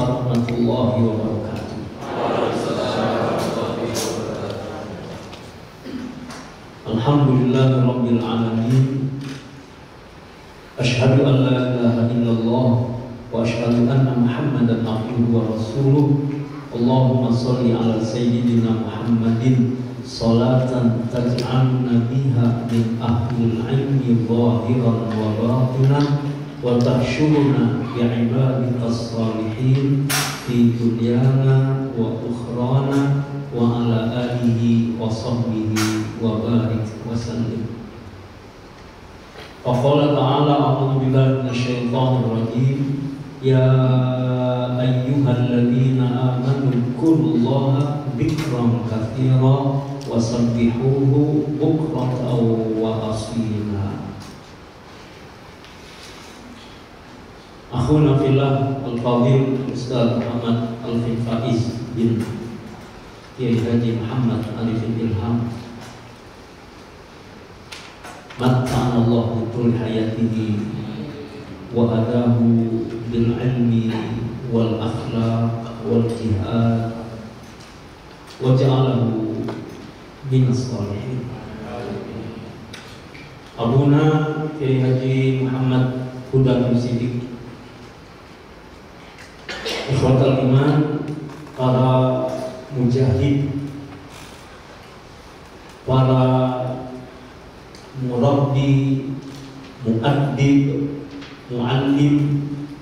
warahmatullahi wabarakatuh. Alhamdulillahirabbil alamin. Asyhadu an la ilaha illallah wa asyhadu anna Muhammadan abduhu wa rasuluh. Allahumma shalli ala sayyidina Muhammadin salatan taj'alna biha min ahlil ilmi zahiran wa batinan wa tahsyuruna bi'ibadika as-salihin fi dunyana wa ukhrana wa ala alihi wa sahbihi wa barik wa sallim. Faqala ta'ala a'udzu billahi minasyaitonir rajim. Ya ayyuhalladzina amanu dzkurullaha dzikran katsiran wasabbihuhu bukratan wa asila. Akhuna fillah al-fadhil Ustaz Muhammad Alvin Faiz bin Kiai Haji Muhammad Arifin Ilham matta'ana Allah bitul hayatihi wa hadahu bil ilmi wal akhlaq wal jihad wa ja'alahu minas salihin. Abuna Kiai Haji Muhammad Huda Siddiq, ikhwatal iman, para mujahid, para murabbi, muaddib, muallim,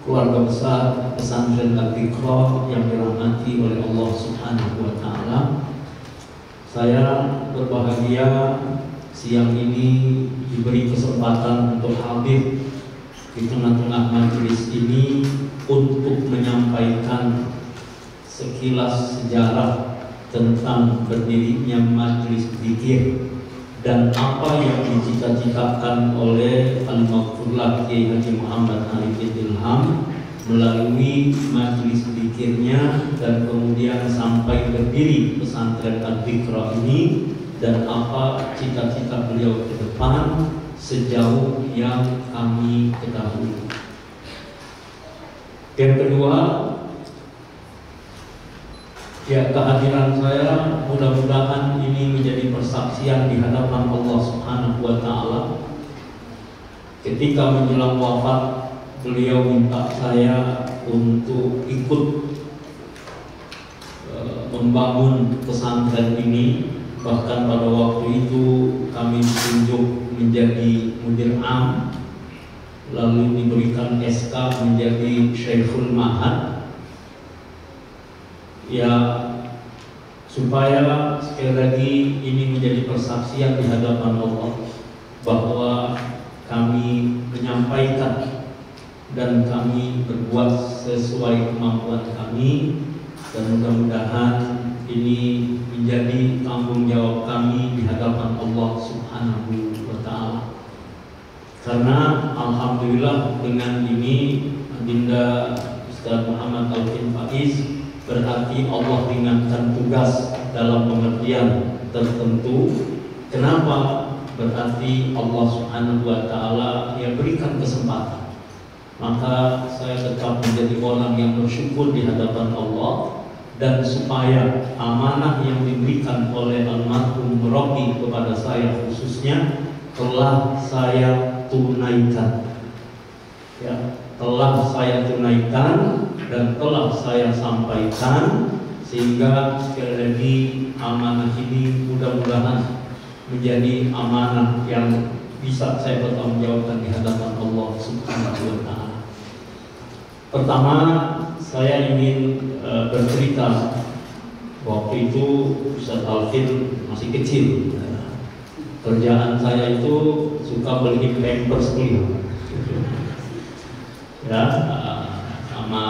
keluarga besar pesantren Al-Iqra yang dirahmati oleh Allah Subhanahu wa taala. Saya berbahagia siang ini diberi kesempatan untuk hadir di tengah-tengah majelis ini untuk menyampaikan sekilas sejarah tentang berdirinya majelis zikir dan apa yang dicita-citakan oleh Al-Maghfurlah Kiai Haji Muhammad Arifin Ilham melalui majelis zikirnya dan kemudian sampai berdiri pesantren Al-Iqra ini, dan apa cita-cita beliau ke depan sejauh yang kami ketahui. Yang kedua, ya, kehadiran saya mudah-mudahan ini menjadi persaksian di hadapan Allah Subhanahu wa taala. Ketika menjelang wafat, beliau minta saya untuk ikut membangun pesantren ini. Bahkan pada waktu itu kami ditunjuk menjadi mudir am, lalu diberikan SK menjadi Syekhul Mahad. Ya, supaya sekali lagi ini menjadi persaksian di hadapan Allah bahwa kami menyampaikan dan kami berbuat sesuai kemampuan kami, dan mudah-mudahan ini menjadi tanggung jawab kami di hadapan Allah Subhanahu wa taala. Karena alhamdulillah dengan ini Adinda Ustaz Muhammad Alvin Faiz berarti Allah ringankan tugas dalam pengertian tertentu. Kenapa? Berarti Allah Subhanahu wa taala yang berikan kesempatan. Maka saya tetap menjadi orang yang bersyukur di hadapan Allah, dan supaya amanah yang diberikan oleh almarhum Rabbi kepada saya khususnya telah saya tunaikan. Ya, telah saya tunaikan dan telah saya sampaikan, sehingga sekali lagi amanah ini mudah-mudahan menjadi amanah yang bisa saya bertanggungjawabkan di hadapan Allah Subhanahu wa taala. Pertama, saya ingin bercerita. Waktu itu Ustaz Alvin masih kecil. Kerjaan saya itu suka beliin pampers beliau. Ya, sama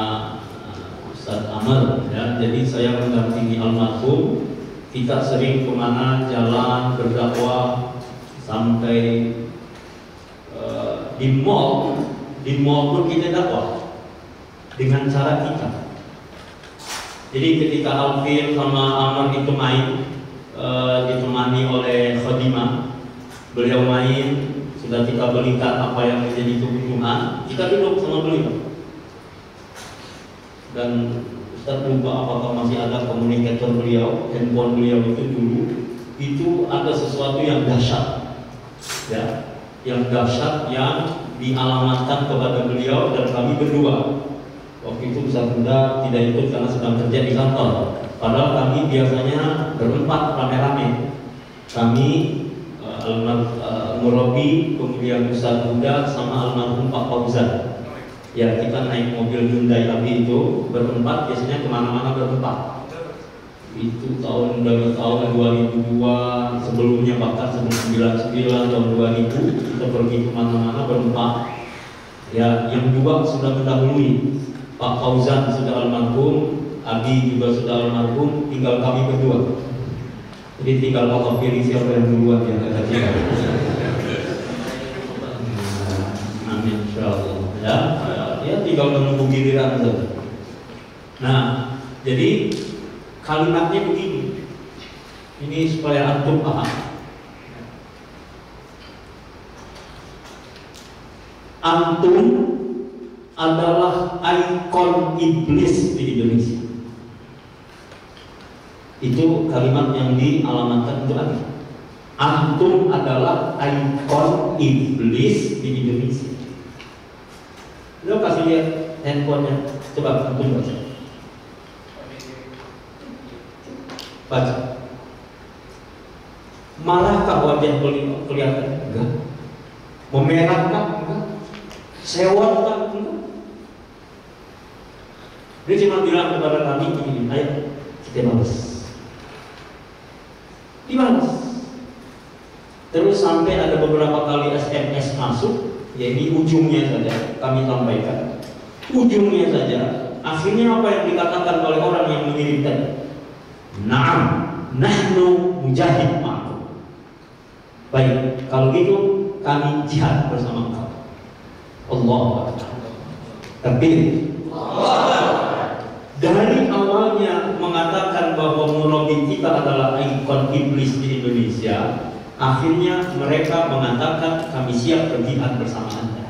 Ustaz Amr. Ya, jadi saya mendampingi almarhum. Kita sering kemana jalan berdakwah sampai di mall pun kita dakwah dengan cara kita. Jadi ketika Alvin sama Amr itu main, ditemani oleh Khadimah, beliau main, sudah kita belikan apa yang menjadi kebutuhan, kita duduk sama beliau. dan Ustaz lupa apakah masih ada komunikator beliau, handphone beliau itu dulu itu ada sesuatu yang dahsyat, ya, yang dahsyat yang dialamatkan kepada beliau dan kami berdua. Waktu itu Ustaz Bunda tidak ikut karena sedang kerja di kantor. Padahal kami biasanya berempat rame-rame. Kami Murabi, kemudian Ustaz Bunda sama almarhum Pak Fauzan. Ya, kita naik mobil Hyundai Abi itu berempat, biasanya kemana-mana berempat. Itu dari tahun 2002, sebelumnya bahkan sebelum 99 tahun 2000 kita pergi kemana-mana berempat. Ya, yang dua sudah mendahului, Pak Fauzan sudah almarhum, Abi juga sudah almarhum, tinggal kami berdua. Jadi tinggal Pak pilih siapa yang duluan yang kata kita. Amin, insyaallah. Ya, tinggal menunggu giliran saja. Nah, jadi kalimatnya begini. Ini supaya antum paham. Antum adalah ikon iblis di Indonesia. Itu kalimat yang dialamatkan untuk Anda. Antum adalah ikon iblis di Indonesia. Lo kasih lihat handphonenya, coba antum baca. Baca. Marahkah wajah beliau kelihatan? Enggak. Memerahkah? Enggak. Sewatkah? Enggak. Dia cuma bilang kepada kami begini, ayo kita balas. Dibalas. Terus sampai ada beberapa kali SMS masuk. Ya, ini ujungnya saja kami sampaikan. Ujungnya saja. Akhirnya apa yang dikatakan oleh orang yang mengirimkan? Naam, nahnu mujahid ma'akum. Baik, kalau gitu kami jihad bersama engkau. Allahu Akbar. Takbir. Dari awalnya mengatakan bahwa murabi kita adalah ikon iblis di Indonesia, akhirnya mereka mengatakan kami siap berjihad bersama Anda.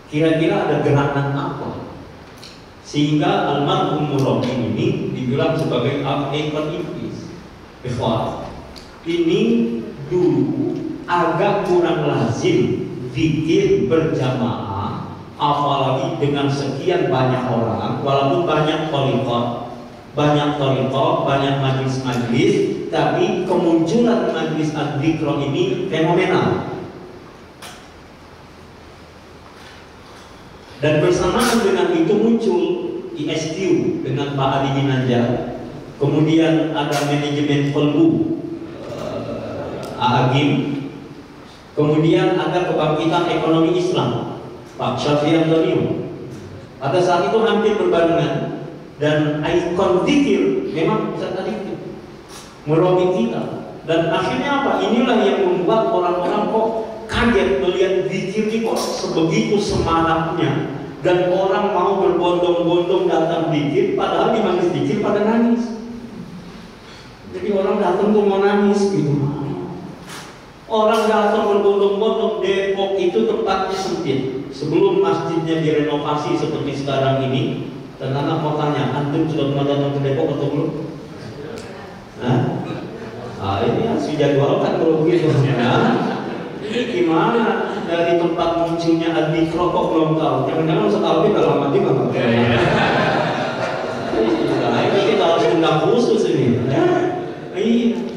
Kira-kira ada gerakan apa sehingga almarhum murabi ini dibilang sebagai ikon iblis? Ikhwan, ini dulu agak kurang lazim zikir berjamaah, apalagi dengan sekian banyak orang, walaupun banyak thariqah, banyak majlis-majlis, tapi kemunculan majlis ad-dzikr ini fenomenal. Dan bersamaan dengan itu muncul ISQ dengan Pak Adi Ginanjar, kemudian ada manajemen Kolbu, Agim, kemudian ada kebangkitan ekonomi Islam, Pak Syafi'i Antonio. Pada saat itu hampir berbarengan, dan ikon zikir memang bisa tadi itu murabi kita. Dan akhirnya apa? Inilah yang membuat orang-orang kok kaget melihat zikir ini kok sebegitu semangatnya, dan orang mau berbondong-bondong datang zikir, padahal di majelis zikir pada nangis. Jadi orang datang tuh mau nangis gitu. Orang datang berbondong-bondong. Depok itu tempatnya sempit. Sebelum masjidnya direnovasi seperti sekarang ini, dan anak mau tanya, antum sudah pernah datang ke Depok atau belum? Nah, ini harus dijadwalkan kalau begitu. Ini gimana dari tempat munculnya ad-dzikr kok belum tahu? Jangan-jangan Ustaz Albi udah lama juga nggak tahu. Ini kita harus undang khusus ini.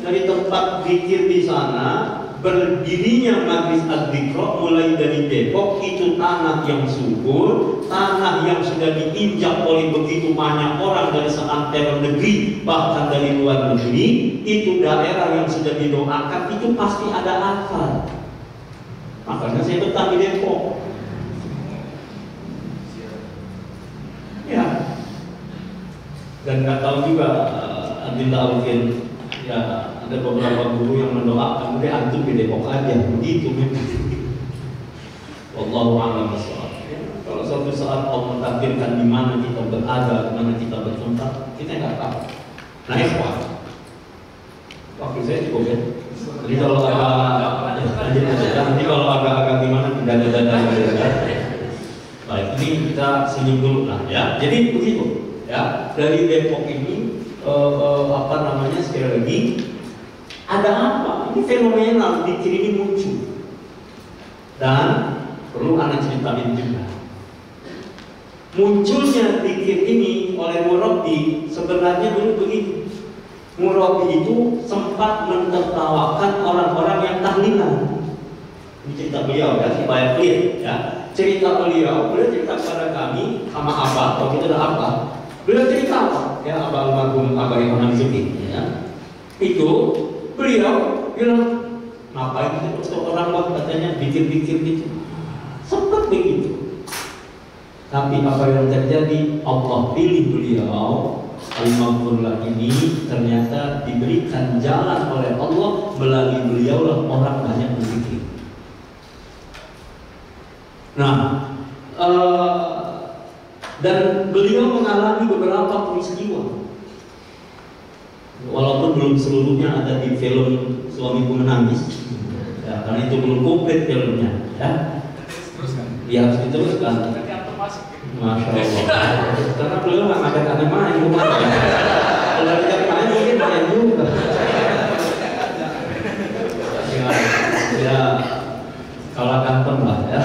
Dari tempat zikir di sana, berdirinya majlis ad-dzikr mulai dari Depok, itu tanah yang subur, tanah yang sudah diinjak oleh begitu banyak orang dari seantero negeri, bahkan dari luar negeri. Itu daerah yang sudah didoakan, itu pasti ada akar. Makanya saya betah di Depok. Ya. Dan nggak tahu juga Adinda Alvin, ya ada beberapa guru yang mendoakan, udah antum di Depok aja, begitu memang. Wallahu a'lam bishawab. Kalau suatu saat Allah mentakdirkan di mana kita berada, di mana kita bertempat, kita nggak tahu. Nah, ikhwan, waktu saya cukup ya. Jadi kalau nanti kalau agak-agak gimana tidak ada. Baik, ini kita senyum dulu lah ya. Jadi begitu ya. Dari Depok ini apa namanya, sekali lagi ada apa? Ini fenomenal, zikir ini muncul. Dan perlu anak ceritain juga. Munculnya zikir ini oleh Murabi sebenarnya dulu begitu. Murabi itu sempat menertawakan orang-orang yang tahlilan. Ini cerita beliau ya, supaya clear ya. Cerita beliau cerita kepada kami sama Abah, kalau kita ada Abah. Beliau cerita apa? Ya, Abah almarhum Abah Iman Zuki ya. Itu beliau bilang, ngapain itu orang Wah katanya bikin-bikin gitu. Sempat begitu. Tapi apa yang terjadi? Allah pilih beliau Al-Maghfurlah ini ternyata diberikan jalan oleh Allah, melalui beliau lah orang banyak berzikir. Nah, dan beliau mengalami beberapa peristiwa, walaupun belum seluruhnya ada di film Suamiku Menangis, ya, karena itu belum komplit filmnya, ya. Ya harus diteruskan. Masya Allah. Karena beliau nggak ngajak aneh main, kalau ngajak main mungkin main juga. Ya, kalah ganteng lah ya.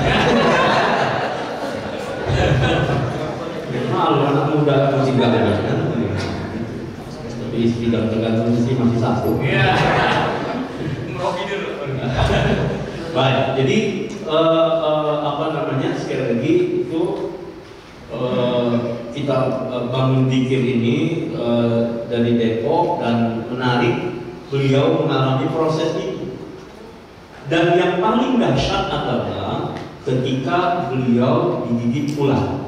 Malu anak muda masih ganteng kan. Tapi istri ganteng-ganteng sih masih satu. Baik, jadi apa namanya, sekali lagi itu kita bangun zikir ini dari Depok, dan menarik beliau mengalami proses itu. Dan yang paling dahsyat adalah ketika beliau digigit ular.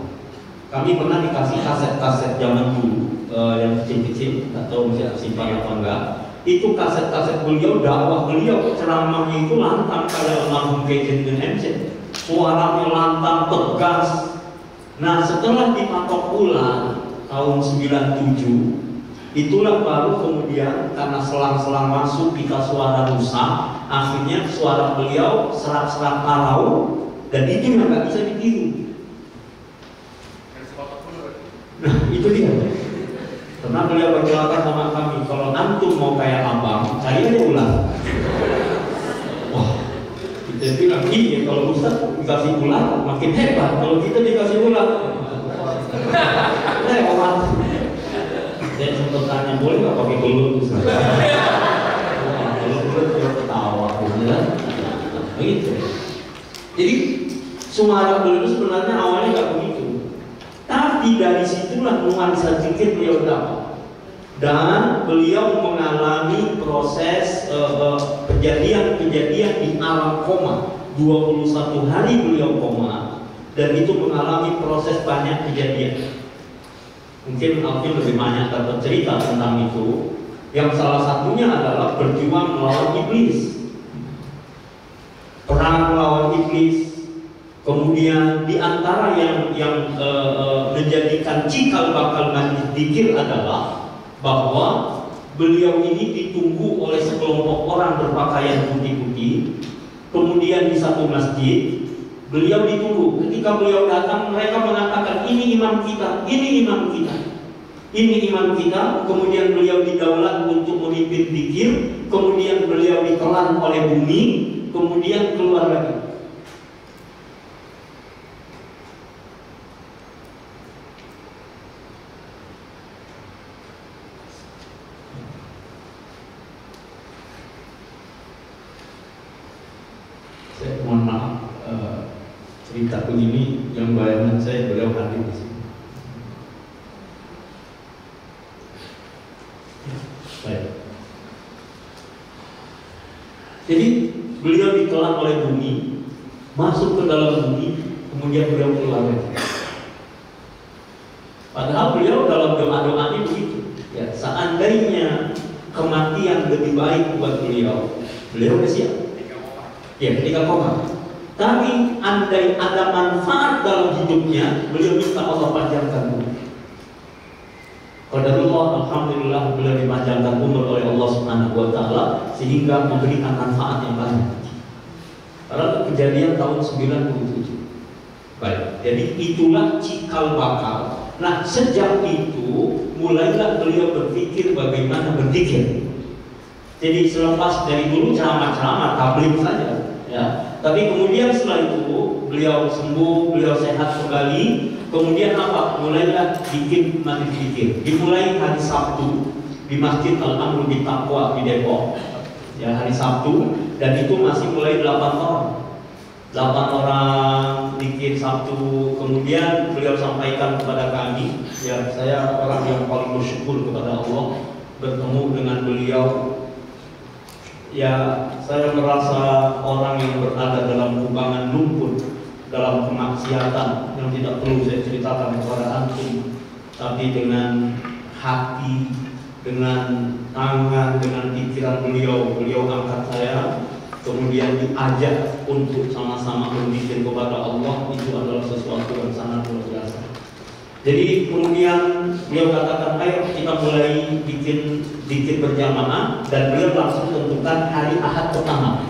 Kami pernah dikasih kaset-kaset zaman dulu yang kecil-kecil, atau bisa simpan apa enggak. Itu kaset-kaset beliau, dakwah beliau, ceramahnya itu lantang pada almarhum Kejen dan MC. Suaranya lantang, tegas. Nah, setelah dipatok ulang tahun 97, itulah baru kemudian karena selang-selang masuk kita suara rusak, akhirnya suara beliau serak-serak kalau, dan itu yang nggak bisa ditiru. Nah, itu dia. Karena beliau berkelakar sama kami, kalau antum mau kayak abang, cari aja ular. Wah, kita bilang, iya kalau Ustaz dikasih ular makin hebat, kalau kita dikasih ular lewat. Saya sempat tanya, boleh nggak pakai belut Ustaz? Belut dia ketawa, ya. Begitu. Jadi suara beliau sebenarnya awalnya nggak begitu. Tapi dari situlah nuansa zikir beliau dapat. Dan beliau mengalami proses kejadian-kejadian di alam koma. 21 hari beliau koma, dan itu mengalami proses banyak kejadian. Mungkin Alvin lebih banyak dapat cerita tentang itu. Yang salah satunya adalah berjuang melawan iblis, perang melawan iblis. Kemudian di antara yang menjadikan cikal bakal majlis zikir adalah bahwa beliau ini ditunggu oleh sekelompok orang berpakaian putih-putih. Kemudian di satu masjid beliau ditunggu. Ketika beliau datang, mereka mengatakan, ini imam kita, ini imam kita, ini imam kita. Kemudian beliau didaulat untuk memimpin zikir. Kemudian beliau ditelan oleh bumi. Kemudian keluar lagi. Mohon maaf, cerita begini yang bayangan saya beliau hadir di sini. Baik. Jadi beliau ditelan oleh bumi, masuk ke dalam bumi, kemudian beliau keluar lagi. Padahal beliau dalam doa-doanya begitu. Ya, seandainya kematian lebih baik buat beliau, beliau udah siap. Ya, ketika koma. Tapi andai ada manfaat dalam hidupnya, beliau minta Allah panjangkan umur. Qadarullah, alhamdulillah beliau dipanjangkan umur oleh Allah Subhanahu wa taala sehingga memberikan manfaat yang banyak. Karena kejadian tahun 97. Baik. Jadi itulah cikal bakal. Nah, sejak itu mulailah beliau berpikir bagaimana berzikir. Jadi selepas dari dulu ceramah-ceramah tabligh saja, ya. Tapi kemudian setelah itu beliau sembuh, beliau sehat kembali. Kemudian apa? Mulailah bikin majlis zikir. Dimulai hari Sabtu di Masjid Al-Amru Bittaqwa di Depok. Ya, hari Sabtu, dan itu masih mulai 8 orang. 8 orang bikin Sabtu. Kemudian beliau sampaikan kepada kami, ya, saya orang yang paling bersyukur kepada Allah bertemu dengan beliau. Ya, saya merasa orang yang berada dalam kubangan lumpur, dalam kemaksiatan yang tidak perlu saya ceritakan kepada antum, tapi dengan hati, dengan tangan, dengan pikiran beliau angkat saya, kemudian diajak untuk sama-sama berzikir kepada Allah. Itu adalah sesuatu yang sangat luar biasa. Jadi kemudian beliau katakan, ayo kita mulai bikin zikir berjamaah, dan beliau langsung tentukan hari Ahad pertama.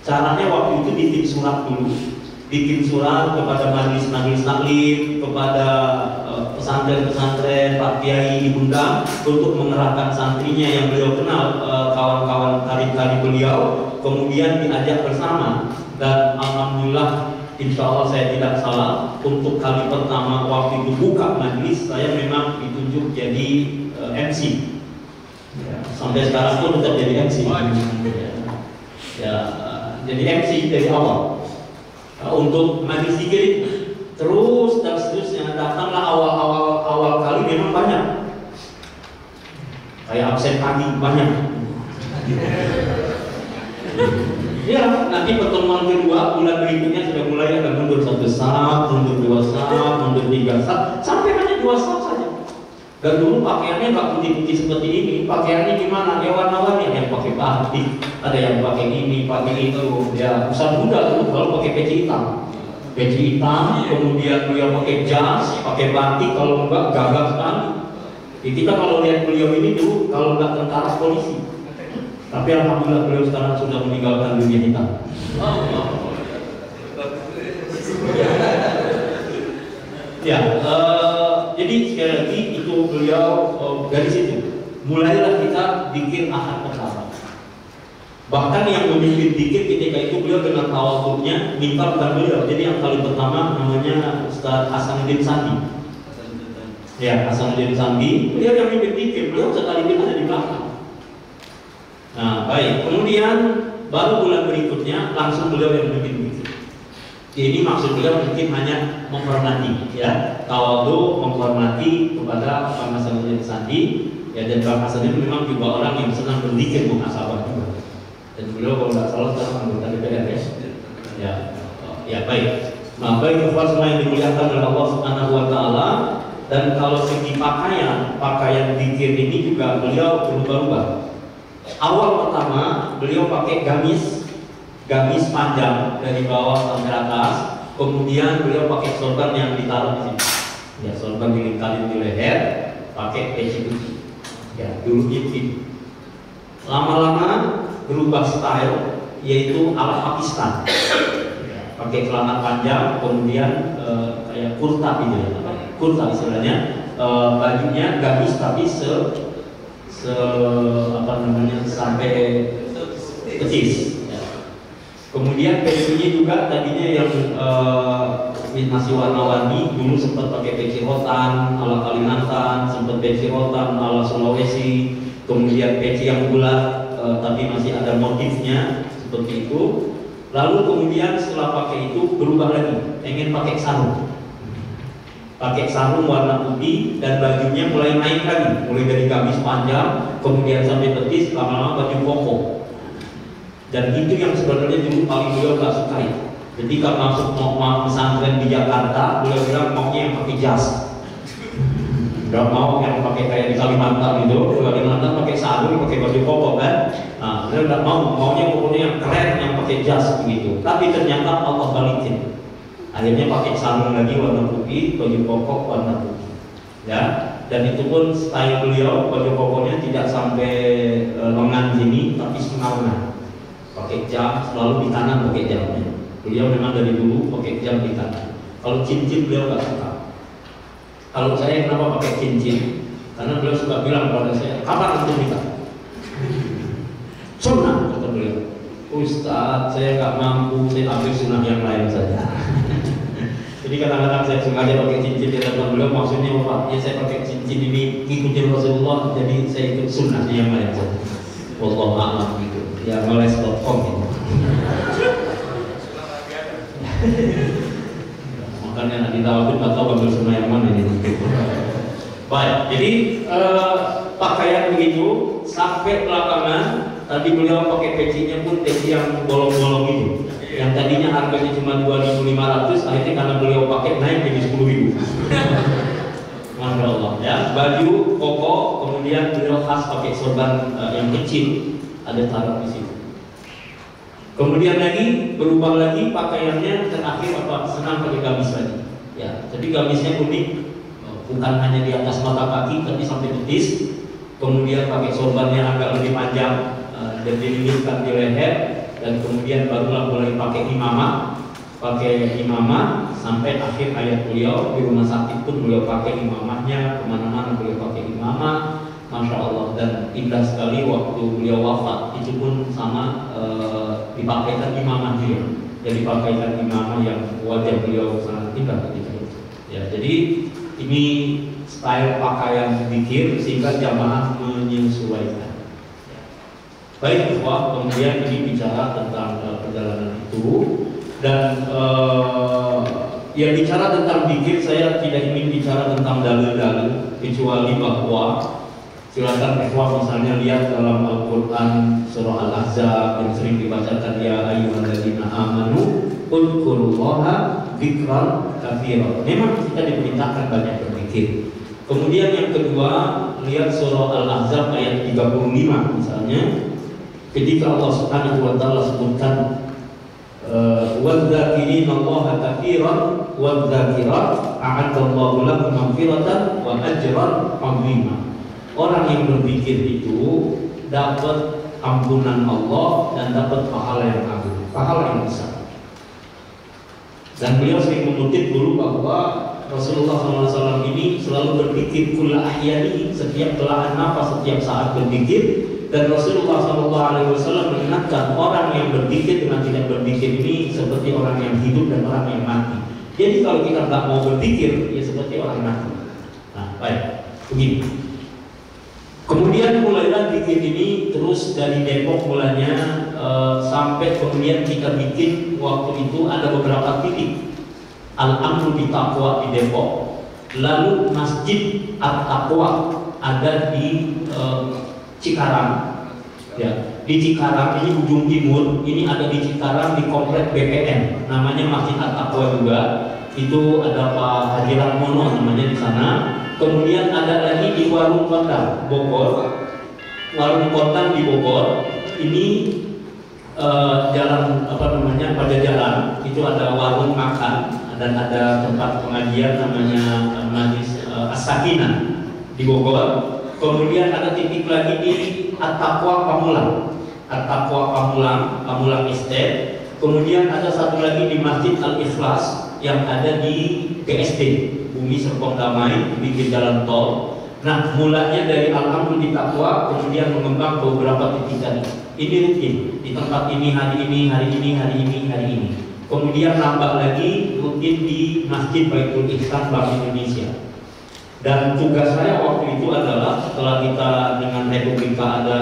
Caranya waktu itu bikin surat dulu, bikin surat kepada majelis-majelis taklim, kepada pesantren-pesantren, Pak Kiai diundang untuk mengerahkan santrinya yang beliau kenal, kawan-kawan karib-karib beliau, kemudian diajak bersama. Dan alhamdulillah, insya Allah saya tidak salah, untuk kali pertama waktu itu buka majelis, saya memang ditunjuk jadi MC. Ya, sampai sekarang pun tetap jadi MC. Ya, jadi MC dari awal. Untuk majelis zikir terus dan seterusnya, datanglah awal kali memang banyak. Kayak absen pagi banyak. Ya, nanti pertemuan kedua bulan berikutnya sudah mulai ada mundur 1 saf, mundur 2 saf, mundur 3 saf, sampai hanya 2 saf saja. Dan dulu pakaiannya nggak putih-putih seperti ini. Pakaiannya gimana? Ya warna-warni, ada yang pakai batik, ada yang pakai ini, pakai itu. Ya, Ustaz muda dulu kalau pakai peci hitam. Peci hitam, kemudian beliau pakai jas, pakai batik, kalau enggak gagah sekali. Jadi kita kalau lihat beliau ini dulu, kalau enggak tentara polisi. Tapi alhamdulillah beliau sekarang sudah meninggalkan dunia hitam. Ya, jadi sekali lagi itu beliau dari situ mulailah kita bikin Ahad pertama. Bahkan yang memimpin dikit ketika itu beliau dengan tawadhunya minta bukan beliau. Jadi yang kali pertama namanya Ustaz Hasanuddin Sandi. Ya, Hasanuddin Sandi, beliau yang memimpin dikit, beliau sekali itu ada di belakang. Nah, baik. Kemudian baru bulan berikutnya langsung beliau yang memimpin dikit. Ini maksud beliau mungkin hanya menghormati, ya, tawadhu, menghormati kepada Pak Hasanuddin Sandi, ya, dan Pak Hasanuddin memang juga orang yang senang berzikir, muhasabah juga. Dan beliau kalau nggak salah sekarang anggota DPR, ya, ya baik. Nah, baik kepada semua yang dimuliakan oleh Allah Subhanahu Wa Taala. Dan kalau segi pakaian zikir ini juga beliau berubah-ubah. Awal pertama beliau pakai gamis panjang dari bawah sampai atas, kemudian beliau pakai sorban yang ditaruh di sini. Ya, sorban dilingkarin di leher, pakai peci putih. Ya, dulu itu. Lama-lama berubah style, yaitu ala Pakistan. Ya, pakai celana panjang, kemudian kayak kurta gitu ya, kurta istilahnya. Bajunya gamis tapi sampai petis. Ya. Kemudian pecinya juga tadinya yang masih warna-warni. Dulu sempat pakai peci rotan ala Kalimantan, sempat peci rotan ala Sulawesi. Kemudian peci yang bulat tapi masih ada motifnya seperti itu. Lalu kemudian setelah pakai itu berubah lagi, pengen pakai sarung. Pakai sarung warna putih dan bajunya mulai naik lagi, mulai dari gamis panjang, kemudian sampai petis, lama-lama baju koko. Dan itu yang sebenarnya dulu paling beliau gak sukai. Jadi kalau masuk mau pesantren di Jakarta, beliau bilang maunya yang pakai jas. Gak mau yang pakai kayak di Kalimantan gitu. Kalimantan pakai sarung, pakai baju koko kan. Nah, beliau gak mau, maunya pokoknya yang keren, yang pakai jas begitu. Tapi ternyata Allah balikin. Akhirnya pakai sarung lagi warna putih, baju koko warna putih, ya. Dan itu pun style beliau, baju kokonya tidak sampai lengan sini, tapi setengah lengan. Pakai jam, selalu di kanan pakai jamnya. Beliau memang dari dulu pakai jam di kanan. Kalau cincin beliau nggak suka. Kalau saya kenapa pakai cincin? Karena beliau suka bilang kepada saya, kapan antum nikah? Sunnah, kata beliau. Ustaz, saya nggak mampu, saya ambil sunnah yang lain saja. Jadi kadang-kadang saya sengaja pakai cincin di depan beliau, maksudnya apa? Ya saya pakai cincin ini ikutin Rasulullah, jadi saya ikut sunnahnya yang lain saja. Wallahu a'lam gitu. Ya meles.com gitu. Makanya nanti tahu nggak tahu ambil sunnah yang mana ini. Baik, jadi pakaian begitu sampai belakangan. Tadi beliau pakai pecinya pun peci yang bolong-bolong itu. Yang tadinya harganya cuma 2.500, akhirnya karena beliau pakai naik jadi 10.000. Masya Allah ya. Baju koko, kemudian beliau khas pakai sorban yang kecil, ada taruh di situ. Kemudian lagi berubah lagi pakaiannya, terakhir apa? Senang pakai gamis lagi. Ya, jadi gamisnya unik, bukan hanya di atas mata kaki, tapi sampai betis. Kemudian pakai sorbannya agak lebih panjang dan dililitkan di leher, dan kemudian barulah mulai pakai imamah sampai akhir hayat beliau. Di rumah sakit pun beliau pakai imamahnya, kemana-mana beliau pakai imamah. Masya Allah, dan indah sekali waktu beliau wafat itu pun sama dipakaikan imamah beliau. Jadi pakaikan imamah yang wajah beliau sangat indah ketika itu. Ya, jadi ini style pakaian zikir sehingga jamaah menyesuaikan. Baik ikhwah, kemudian ini bicara tentang perjalanan itu, dan ya bicara tentang zikir, saya tidak ingin bicara tentang dalil-dalil, kecuali bahwa silakan ikhwah misalnya lihat dalam Al-Quran surah Al-Ahzab yang sering dibacakan, ya ayyuhalladzina amanu udzurullaha dzikran katsiran. Memang kita diperintahkan banyak berzikir. Kemudian yang kedua, lihat surah Al-Ahzab ayat 35 misalnya, ketika Allah Subhanahu wa taala sebutkan wadzakirina Allaha katsiran wadzakirat a'adallahu lahum maghfiratan wa ajran 'azima. Orang yang berzikir itu dapat ampunan Allah dan dapat pahala yang agung, pahala yang besar. Dan beliau sering mengutip dulu bahwa Rasulullah SAW ini selalu berzikir kulla ahyani, setiap belahan nafas, setiap saat berzikir. Dan Rasulullah SAW mengingatkan orang yang berzikir dengan tidak berzikir ini seperti orang yang hidup dan orang yang mati. Jadi kalau kita nggak mau berzikir, ya seperti orang mati. Nah, baik, begini. Kemudian mulailah zikir ini terus dari Depok mulanya sampai kemudian kita bikin waktu itu ada beberapa titik. Al-Amru di Taqwa di Depok, lalu Masjid At-Taqwa ada di Cikarang, ya, di Cikarang ini ujung timur, ini ada di Cikarang di komplek BPN, namanya Masjid At-Taqwa juga. Itu ada Pak Haji Ratmono namanya di sana. Kemudian ada lagi di Warung Kondang Bogor, Warung Kondang di Bogor. Ini jalan apa namanya Pajajaran, itu ada warung makan dan ada tempat pengajian namanya Majlis As-Sakinah di Bogor. Kemudian ada titik lagi di At-Taqwa Pamulang, At-Taqwa Pamulang Estate. Kemudian ada satu lagi di Masjid Al-Ikhlas yang ada di BSD, Bumi Serpong Damai, di jalan tol. Nah, mulanya dari Al-Amru di Taqwa, kemudian mengembang beberapa titik tadi. Ini rutin di tempat ini, hari ini, hari ini, hari ini, hari ini. Kemudian nambah lagi rutin di Masjid Baitul Ihsan Bank Indonesia. Dan tugas saya waktu itu adalah setelah kita dengan Republika ada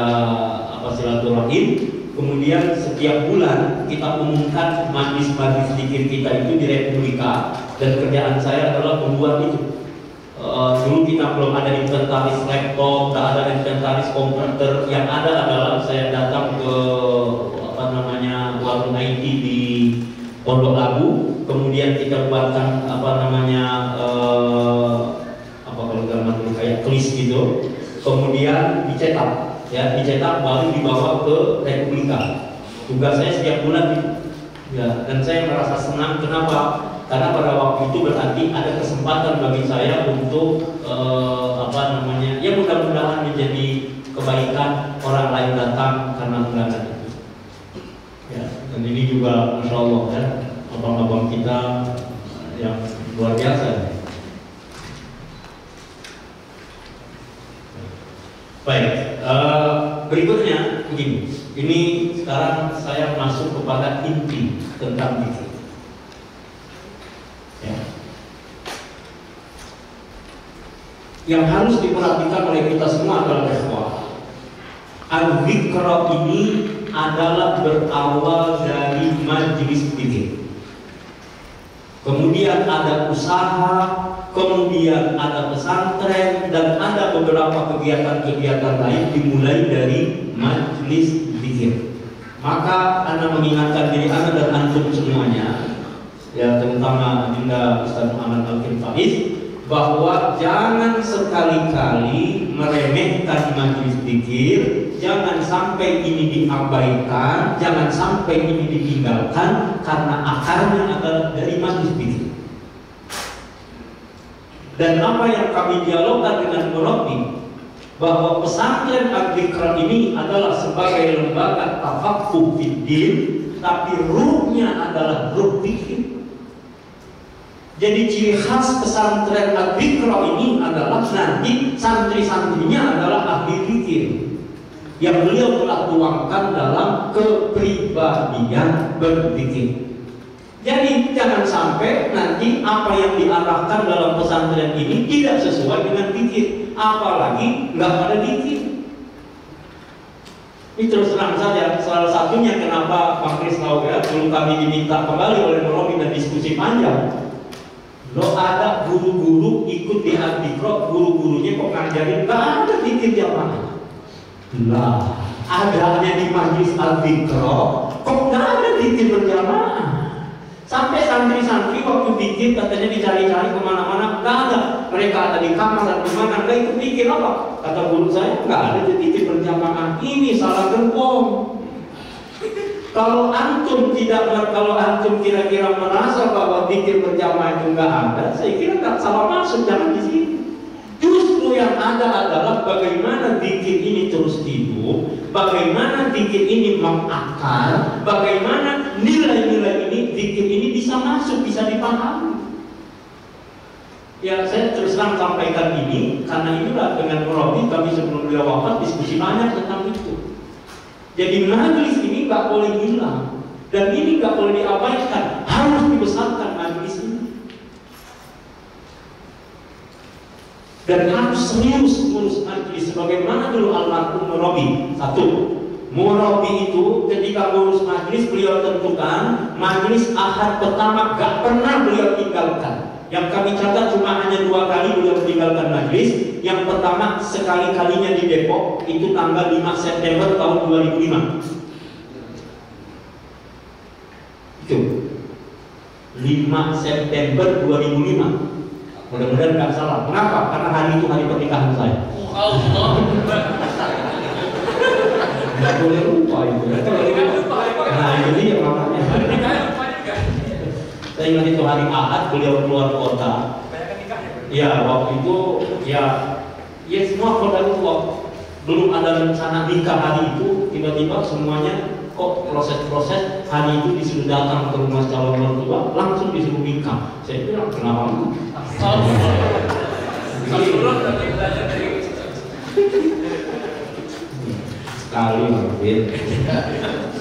silaturahim, kemudian setiap bulan kita umumkan majlis-majlis zikir kita itu di Republika, dan kerjaan saya adalah membuat itu. Dulu kita belum ada inventaris laptop, tak ada inventaris komputer. Yang ada adalah saya datang ke warung IT di Pondok Labu, kemudian kita buatkan kalau gambar dulu kayak klis gitu, kemudian dicetak, ya dicetak baru dibawa ke Republika. Tugas saya setiap bulan itu, ya, dan saya merasa senang. Kenapa? Karena pada waktu itu berarti ada kesempatan bagi saya untuk ya mudah-mudahan menjadi kebaikan orang lain datang karena undangan itu. Ya, dan ini juga Masya Allah ya, abang-abang kita yang luar biasa. Baik, berikutnya begini. Ini sekarang saya masuk kepada inti tentang zikir. Ya. Yang harus diperhatikan oleh kita semua adalah bahwa al-zikr ini adalah berawal dari majelis zikir. Kemudian ada usaha, kemudian ada pesantren, dan ada beberapa kegiatan-kegiatan lain dimulai dari majelis zikir. Maka Anda mengingatkan diri Anda dan antum semuanya, ya terutama Adinda Ustaz Muhammad Alkin Faiz, bahwa jangan sekali-kali meremehkan majelis zikir, jangan sampai ini diabaikan, jangan sampai ini ditinggalkan, karena akarnya adalah dari majelis zikir. Dan apa yang kami dialogkan dengan murabi, bahwa pesantren Al-Zikr ini adalah sebagai lembaga tafaqquh fiddin, tapi ruhnya adalah ruh zikir. Jadi ciri khas pesantren Al-Zikr ini adalah nanti santri-santrinya adalah ahli zikir yang beliau telah tuangkan dalam kepribadian berzikir. Jadi jangan sampai nanti apa yang diarahkan dalam pesantren ini tidak sesuai dengan zikir, apalagi nggak ada zikir. Ini terus terang saja, salah satunya kenapa Pak Kris tahu ya, dulu kami diminta kembali oleh Murabi dan diskusi panjang. Lo ada guru-guru ikut di Al-Zikr, guru-gurunya kok ngajarin nggak ada zikir jamaah. Lah, adanya di majlis Al-Zikr, kok nggak ada zikir berjamaah. Sampai santri-santri waktu zikir katanya dicari-cari kemana-mana, nggak ada. Mereka ada di kamar dan di mana, nggak ikut zikir apa? Kata guru saya, nggak ada zikir berjamaah. Ini salah gempong. Kalau antum kira-kira merasa bahwa zikir berjamaah itu nggak ada, saya kira nggak salah masuk, jangan di sini. Justru yang ada adalah bagaimana zikir ini terus hidup, bagaimana zikir ini mengakar, bagaimana nilai-nilai ini, zikir ini bisa masuk, bisa dipahami. Ya, saya terus terang sampaikan ini karena inilah dengan Murabi kami sebelum beliau wafat diskusi banyak tentang itu. Jadi majelis ini nggak boleh hilang dan ini nggak boleh diabaikan, harus dibesarkan majelis ini dan harus serius mengurus majelis sebagaimana dulu almarhum Murabi. Satu, Murabi itu ketika mengurus majelis beliau tentukan majelis ahad pertama nggak pernah beliau tinggalkan. Yang kami catat cuma hanya 2 kali beliau meninggalkan majelis. Yang pertama sekali-kalinya di Depok, itu tanggal 5 September tahun 2005. Itu 5 September 2005. Mudah-mudahan nggak salah. Kenapa? Karena hari itu hari pernikahan saya. Allah. Nggak boleh lupa itu. Nah itu dia makanya. Saya ingat itu hari Ahad beliau keluar kota. Ya waktu itu ya semua kota itu belum ada rencana nikah hari itu, tiba-tiba semuanya kok proses-proses hari itu disuruh datang ke rumah calon mertua, langsung disuruh nikah. Saya bilang kenapa? Sekali mungkin.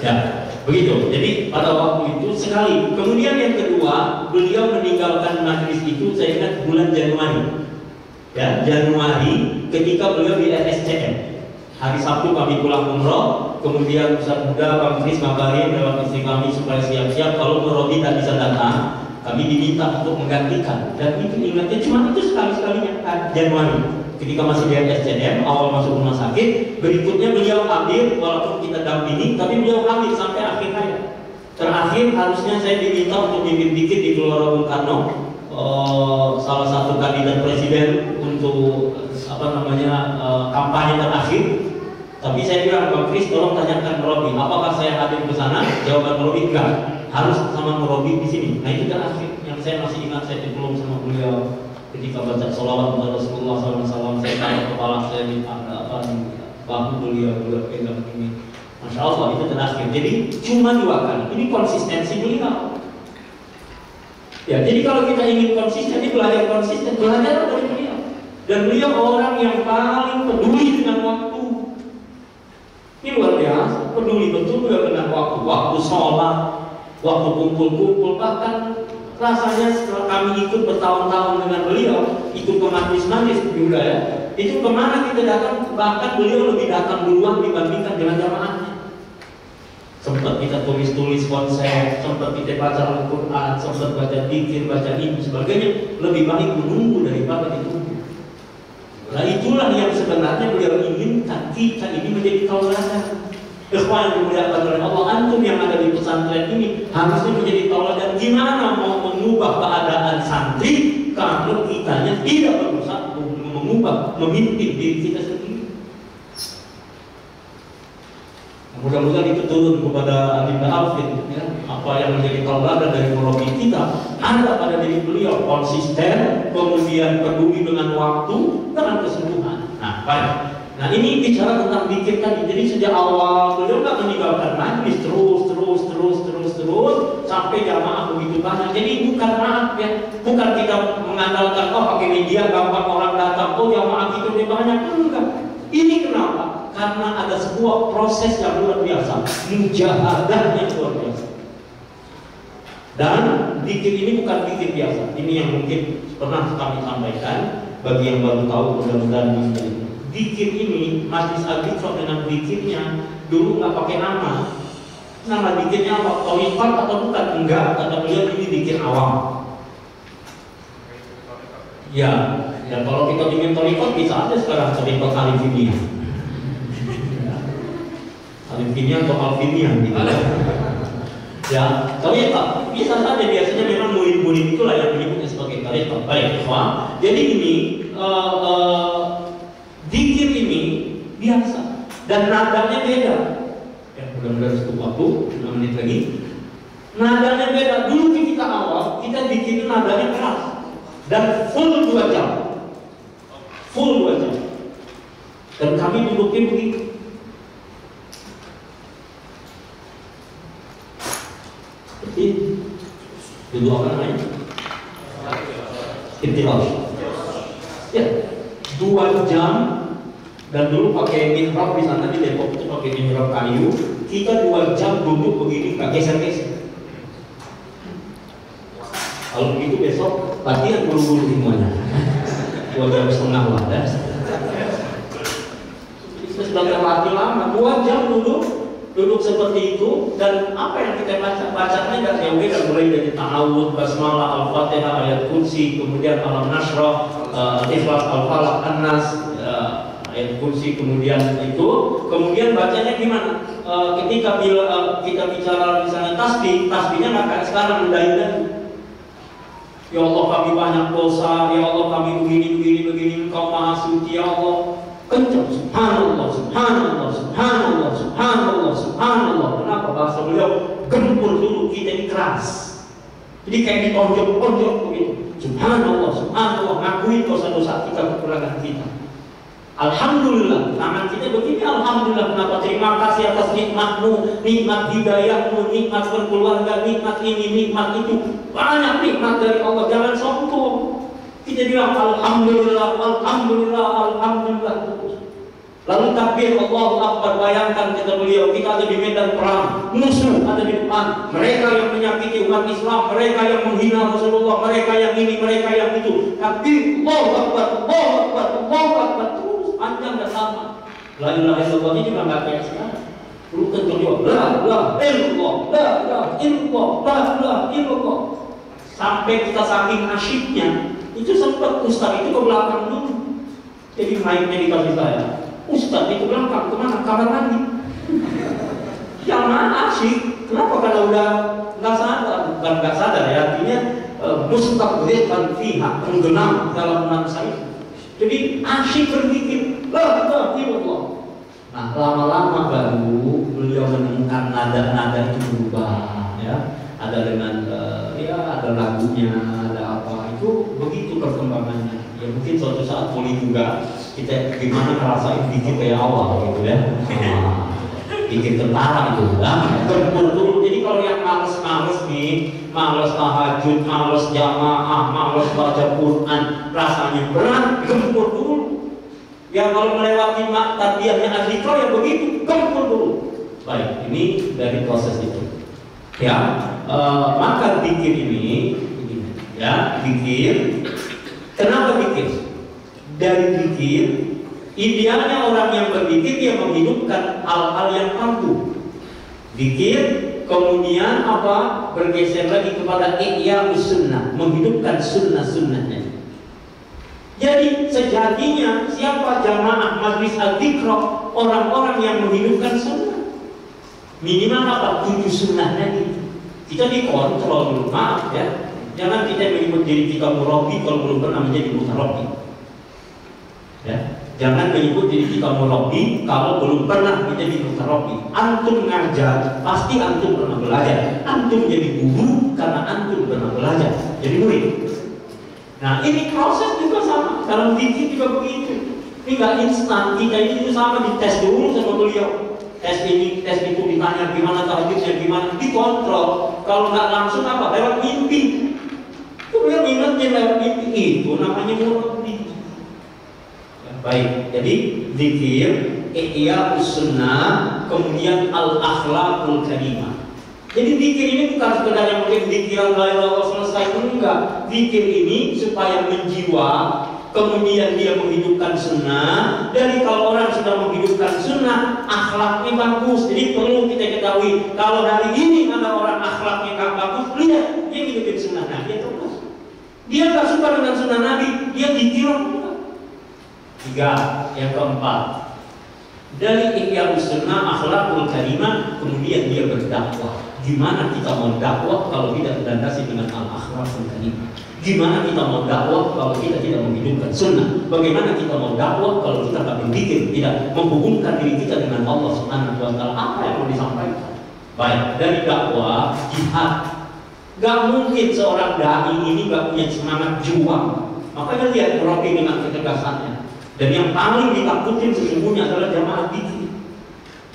Ya. Begitu, jadi pada waktu itu sekali. Kemudian yang kedua, beliau meninggalkan majlis itu saya ingat bulan Januari. Ya, Januari ketika beliau di RSCM. Hari Sabtu kami pulang umroh, kemudian Ustaz Muda Bang Kris ngabarin lewat istri kami supaya siap-siap kalau Murabi tak bisa datang, kami diminta untuk menggantikan. Dan itu ingatnya cuma itu sekali-sekalinya Januari. Ketika masih di RSCM, awal masuk rumah sakit, berikutnya beliau ambil, walaupun kita dampingi, tapi beliau ambil sampai akhir hayat. Terakhir harusnya saya diminta untuk bimbing dikit di Gelora Bung Karno, salah satu kandidat presiden untuk kampanye terakhir. Tapi saya bilang, Bang Kris, tolong tanyakan Murabi, apakah saya hadir ke sana? Jawaban Murabi enggak, harus sama Murabi di sini. Nah itu terakhir yang saya masih ingat, saya diplom sama beliau. Ketika baca sholawat kepada Rasulullah SAW, saya taruh kepala saya di bahu beliau pegang ini. Masya Allah itu terakhir. Jadi cuma 2 kali. Ini konsistensi beliau. Ya, jadi kalau kita ingin konsisten, belajar konsisten, belajar dari beliau. Dan beliau orang yang paling peduli dengan waktu. Ini luar biasa, peduli betul dengan waktu. Waktu sholat, waktu kumpul-kumpul, bahkan rasanya setelah kami ikut bertahun-tahun dengan beliau, ikut ke majlis-majlis juga ya, itu kemana kita datang, bahkan beliau lebih datang duluan dibandingkan dengan jamaahnya. Sempat kita tulis-tulis konsep, sempat kita baca Al-Quran, sempat baca dzikir, baca ini sebagainya. Lebih baik menunggu daripada ditunggu. Nah itulah yang sebenarnya beliau inginkan, kita ini menjadi tauladan. Ikhwan yang dimuliakan oleh Allah, antum yang ada di pesantren ini harusnya menjadi tauladan. Gimana mau mengubah keadaan santri kalau kitanya tidak berusaha mengubah, memimpin diri kita sendiri? Mudah-mudahan itu turun kepada Adinda Alvin, ya. Apa yang menjadi tauladan dari murabi kita ada pada diri beliau, konsisten, kemudian peduli dengan waktu, dengan kesembuhan. Nah, baik. Nah ini bicara tentang zikir tadi. Jadi sejak awal beliau nggak meninggalkan majlis, terus sampai jamaah begitu banyak. Jadi bukan maaf ya, bukan kita mengandalkan pakai media gampang orang datang, jamaah kita lebih banyak, enggak. Ini kenapa? Karena ada sebuah proses yang luar biasa, mujahadah yang luar biasa. Dan zikir ini bukan zikir biasa. Ini yang mungkin pernah kami sampaikan bagi yang baru tahu, mudah-mudahan ini. Zikir ini, majlis al-dzikr dengan zikirnya dulu nggak pakai nama. Nama zikirnya apa? Thariqat atau bukan? Enggak, kata beliau ini zikir awam. Ya, dan kalau kita ingin thariqat bisa aja sekarang thariqat Alifimiyah. Alifimiyah atau Alfimiyah gitu. Ya, thariqat bisa saja, biasanya memang murid-murid itulah yang menyebutnya sebagai thariqat. Baik, ikhwan. Jadi ini zikir ini biasa dan nadanya beda. Ya, mudah-mudahan cukup waktu 6 menit lagi. Nadanya beda. Dulu kita awal kita bikin nadanya keras dan full 2 jam. Full 2 jam. Dan kami duduknya begitu. Seperti duduk apa namanya? Intilas. Ya, 2 jam. Dan dulu pakai mihrab di sana di Depok itu pakai mihrab kayu. Kita 2 jam duduk begini, nggak geser-geser. Kalau begitu besok latihan buru-buru semuanya. 2 jam setengah lah ya. Kita sudah terlatih lama. 2 jam duduk seperti itu. Dan apa yang kita bacanya nggak jauh beda, mulai dari ta'awud, basmalah, al-fatihah, ayat kursi, kemudian alam nasrah, ikhlas, al-falaq, an-nas, ayat kursi, kemudian itu, kemudian bacanya gimana? Ketika kita bicara misalnya tasbihnya nggak kayak sekarang mendayu-dayu. Ya Allah kami banyak dosa, ya Allah kami begini, Engkau maha suci, ya Allah. Kencang, subhanallah, subhanallah, subhanallah, subhanallah, subhanallah. Kenapa? Bahasa beliau gempur dulu, kita ini keras. Jadi kayak ditonjok-tonjok begitu. Subhanallah, subhanallah, ngakuin dosa-dosa kita, kekurangan kita. Alhamdulillah, tangan kita begini, alhamdulillah. Kenapa? Terima kasih atas nikmatmu, nikmat hidayahmu, nikmat berkeluarga, nikmat ini, nikmat itu. Banyak nikmat dari Allah, jangan sombong. Kita bilang alhamdulillah, alhamdulillah, alhamdulillah. Lalu takbir Allahu Akbar. Bayangkan kata beliau, kita ada di medan perang, musuh ada di depan, mereka yang menyakiti umat Islam, mereka yang menghina Rasulullah, mereka yang ini, mereka yang itu. Takbir Allahu Akbar, Allahu Akbar, Allahu Akbar, terus panjang dan lama. La ilaha illallah ini juga nggak kayak sekarang. Dulu kencang juga, la ilaha illallah, la ilaha illallah, la ilaha illallah. Sampai kita saking asyiknya, itu sempat Ustaz itu ke belakang dulu. Jadi mic-nya dikasih saya. Ustaz itu belakang kemana? Kamar mandi. Yang mana asyik? Kenapa? Karena udah nggak sadar, bukan nggak sadar ya, artinya mustaqriqan fiha, menggenang dalam nafsu itu. Jadi asyik berpikir, la ilaha illallah. Nah lama-lama baru beliau menemukan nada-nada itu berubah, ya. Ada dengan ada lagunya, ada apa, itu begitu perkembangannya. Ya mungkin suatu saat boleh juga kita gimana ngerasain bikin kayak awal gitu ya. Bikin tentara itu, gempur dulu. Jadi kalau yang males-males nih, malas tahajud, malas jamaah, malas baca Quran, rasanya berat, gempur dulu. Ya kalau melewati tarbiyahnya azikro ya begitu, gempur dulu. Baik, ini dari proses itu. Ya, maka zikir ini, ya, zikir. Kenapa zikir? Dari zikir, idealnya orang yang berzikir dia menghidupkan hal-hal yang tangguh. Zikir, kemudian apa? Bergeser lagi kepada ihya sunnah, menghidupkan sunnah-sunnahnya. Jadi sejatinya siapa jamaah majlis al-dzikra? Orang-orang yang menghidupkan sunnah. Minimal apa? 7 sunnahnya itu. Kita dikontrol dulu, maaf ya. Jangan kita menyebut diri kita murabi kalau belum pernah menjadi mutarabi. Ya, jangan menyebut diri kita murabi kalau belum pernah menjadi mutarabi. Antum ngajar, pasti antum pernah belajar. Antum jadi guru karena antum pernah belajar. Jadi murid. Nah, ini proses juga sama. Dalam zikir juga begitu. Ini nggak instan. Kita ini juga sama, dites dulu sama beliau. Tes ini, tes itu, ditanya gimana tahajudnya, gimana, dikontrol. Kalau nggak langsung apa? Lewat mimpi. Beliau ingatnya lewat mimpi, itu namanya murabi. Ya, baik, jadi zikir, ihya sunnah, kemudian al-akhlaqul karimah. Jadi zikir ini bukan sekedar yang mungkin zikir la ilaha selesai, enggak. Zikir ini supaya menjiwa, kemudian dia menghidupkan sunnah. Dari kalau orang sudah menghidupkan sunnah, akhlaknya bagus. Jadi perlu kita ketahui, kalau hari ini ada orang akhlaknya nggak bagus, lihat dia ngikutin sunnah Nabi atau enggak. Dia nggak suka dengan sunnah Nabi, dia dikira enggak. 3, yang keempat, dari ihya sunnah akhlakul karimah, kemudian dia berdakwah. Gimana kita mau dakwah kalau tidak dilandasi dengan al-akhlakul karimah? Gimana kita mau dakwah kalau kita tidak menghidupkan sunnah? Bagaimana kita mau dakwah kalau kita tak berpikir, tidak menghubungkan diri kita dengan Allah Subhanahu wa Ta'ala? Apa yang mau disampaikan? Baik, dari dakwah, jihad. Gak mungkin seorang dai ini gak punya semangat juang. Makanya lihat Rocky dengan ketegasannya. Dan yang paling ditakutin sesungguhnya adalah jamaah zikir.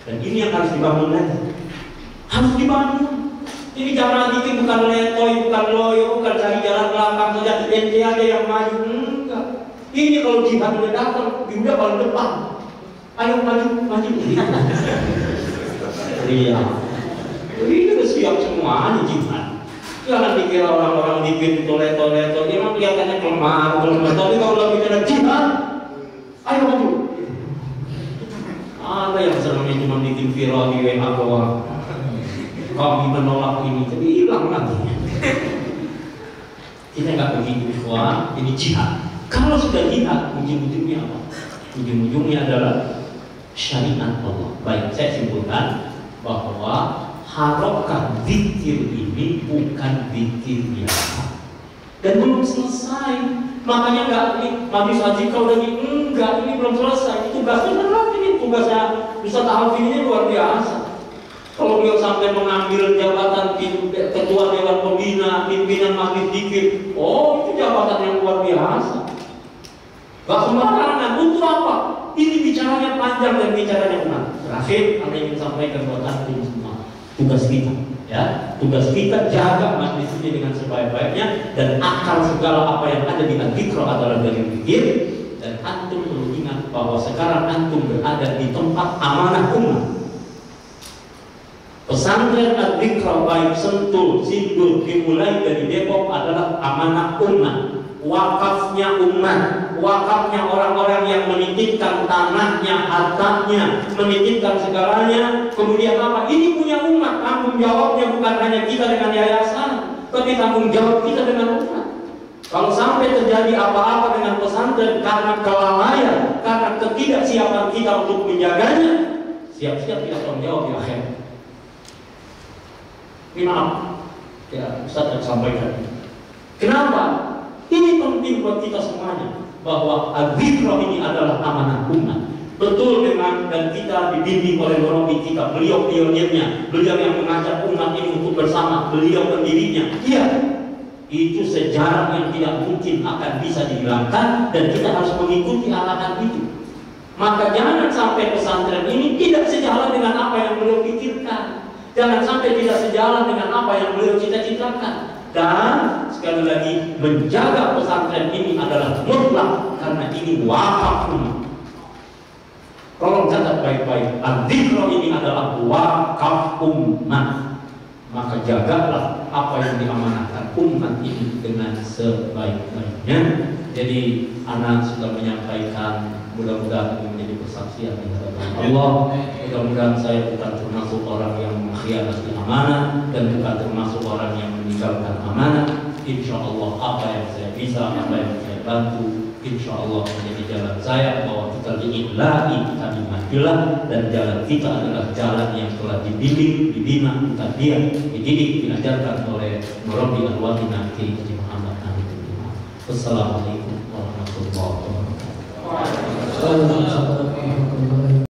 Dan ini yang harus dibangun lagi. Harus dibangun. Ini jamaah zikir bukan letoy, bukan loyo, bukan cari jalan belakang saja. Ente ada yang maju, enggak. Ini kalau jihad udah datang, dia paling depan. Ayo maju, maju. Iya. Ini udah siap semuanya jihad. Jangan dikira orang-orang zikir itu leto-leto. Dia memang kelihatannya kelemah. Tapi kalau lagi bicara jihad, ayo maju. Ada yang senangnya cuma bikin viral di WA doang. Kami menolak ini, jadi hilang lagi. Kita nggak begitu, ikhwan. Ini jihad. Kalau sudah jihad, ujung-ujungnya apa? Ujung-ujungnya adalah syariat Allah. Baik, saya simpulkan bahwa harokat zikir ini bukan zikir biasa. Dan belum selesai. Makanya nggak ini habis haji kau lagi enggak, ini belum selesai. Tugasnya berat ini, tugasnya bisa tahun ini luar biasa. Kalau beliau sampai mengambil jabatan ketua dewan pembina, pimpinan majlis zikir, oh itu jabatan yang luar biasa. Gak sembarangan. Untuk apa? Ini bicaranya panjang dan bicaranya benar. Terakhir, ada yang sampaikan buat antum semua. Tugas kita, ya, tugas kita jaga majlis ini dengan sebaik-baiknya dan akal segala apa yang ada di al-dzikr adalah dari zikir. Dan antum perlu ingat bahwa sekarang antum berada di tempat amanah umat. Pesantren al-dzikr baik Sentul, Sindur, dimulai dari Depok adalah amanah umat. Wakafnya umat, wakafnya orang-orang yang menitipkan tanahnya, hartanya, menitipkan segalanya. Kemudian apa? Ini punya umat. Tanggung jawabnya bukan hanya kita dengan yayasan, tapi tanggung jawab kita dengan umat. Kalau sampai terjadi apa-apa dengan pesantren karena kelalaian, karena ketidaksiapan kita untuk menjaganya, siap-siap kita tanggung jawab di akhir. Ini maaf, ya Ustaz yang sampaikan. Kenapa? Ini penting buat kita semuanya bahwa al-dzikr ini adalah amanah umat. Betul dengan dan kita dibimbing oleh murabi kita, beliau pionirnya, beliau yang mengajak umat ini untuk bersama, beliau pendirinya. Iya, itu sejarah yang tidak mungkin akan bisa dihilangkan dan kita harus mengikuti arahan itu. Maka jangan sampai pesantren ini tidak sejalan dengan apa yang beliau pikirkan. Jangan sampai tidak sejalan dengan apa yang beliau cita-citakan. Dan sekali lagi, menjaga pesantren ini adalah mutlak karena ini wakaf umat. Tolong catat baik-baik, al-dzikra ini adalah wakaf umat. Maka jagalah apa yang diamanahkan umat ini dengan sebaik-baiknya. Jadi anak sudah menyampaikan, mudah-mudahan ini menjadi persaksian di hadapan Allah. Mudah-mudahan saya bukan termasuk orang yang mengkhianati amanah dan bukan termasuk orang yang meninggalkan amanah. Insya Allah apa yang saya bisa, apa yang saya bantu, insya Allah menjadi jalan saya, bahwa kita diilahi, kita dimajulah, dan jalan kita adalah jalan yang telah dibimbing, dibina, ditadiah, dididik, diajarkan oleh Murabbi al-Watina Kiai Haji Muhammad Nabi. Wassalamualaikum warahmatullahi wabarakatuh.